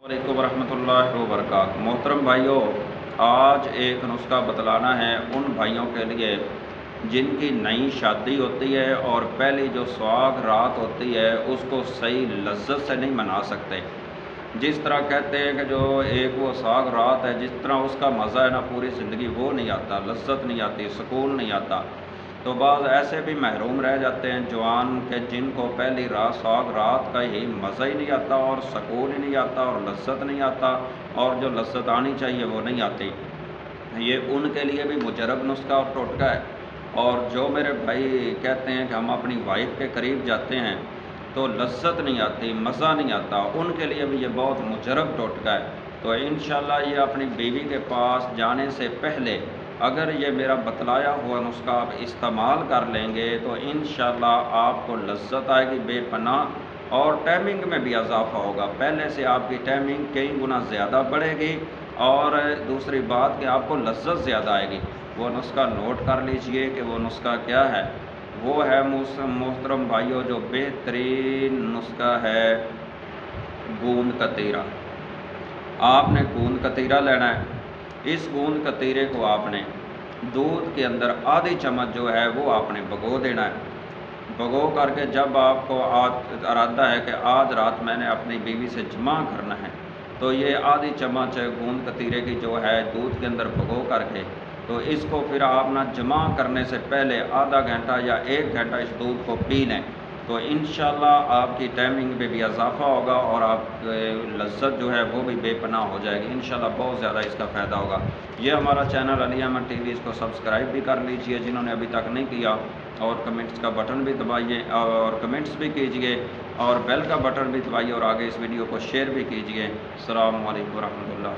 वालेकुम रहमतुल्लाहि व बरकातहू। मोहतरम भाइयों, आज एक नुस्खा बतलाना है उन भाइयों के लिए जिनकी नई शादी होती है और पहली जो सुहाग रात होती है उसको सही लज्जत से नहीं मना सकते। जिस तरह कहते हैं कि जो एक वो सुहाग रात है, जिस तरह उसका मज़ा है ना पूरी ज़िंदगी वो नहीं आता, लज्जत नहीं आती, सुकून नहीं आता। तो बाज़ ऐसे भी महरूम रह जाते हैं जवान के जिनको पहली रात सुहाग रात का ही मज़ा ही नहीं आता और सुकून ही नहीं आता और लज्जत नहीं आता, और जो लज्जत आनी चाहिए वो नहीं आती। ये उनके लिए भी मुजरब नुस्खा और टोटका है। और जो मेरे भाई कहते हैं कि हम अपनी वाइफ के करीब जाते हैं तो लज्जत नहीं आती, मज़ा नहीं आता, उनके लिए भी ये बहुत मुजरब टोटका है। तो इंशाल्लाह ये अपनी बीवी के पास जाने से पहले अगर ये मेरा बतलाया हुआ नुस्खा आप इस्तेमाल कर लेंगे तो इंशाल्लाह आपको लज्जत आएगी बेपनाह, और टाइमिंग में भी इजाफा होगा। पहले से आपकी टाइमिंग कई गुना ज़्यादा बढ़ेगी, और दूसरी बात कि आपको लज्जत ज़्यादा आएगी। वो नुस्खा नोट कर लीजिए कि वो नुस्खा क्या है। वो है मोहतरम भाइयों, जो बेहतरीन नुस्खा है गूंद कतीरा। आपने गूंद कतीरा लेना है। इस गूंद कतीरे को आपने दूध के अंदर आधी चम्मच जो है वो आपने भिगो देना है। भिगो करके जब आपको इरादा है कि आज रात मैंने अपनी बीवी से जमा करना है, तो ये आधी चम्मच गूंद कतीरे की जो है दूध के अंदर भिगो करके, तो इसको फिर आप ना जमा करने से पहले आधा घंटा या 1 घंटा इस दूध को पी लें। तो इंशाल्लाह आपकी टाइमिंग में भी इजाफा होगा और आप लज्जत जो है वो भी बेपनाह हो जाएगी। इंशाल्लाह बहुत ज़्यादा इसका फ़ायदा होगा। ये हमारा चैनल अली अहमद टीवी, इसको सब्सक्राइब भी कर लीजिए जिन्होंने अभी तक नहीं किया, और कमेंट्स का बटन भी दबाइए और कमेंट्स भी कीजिए, और बेल का बटन भी दबाइए, और आगे इस वीडियो को शेयर भी कीजिए। अस्सलामु अलैकुम रहमतुल्लाह।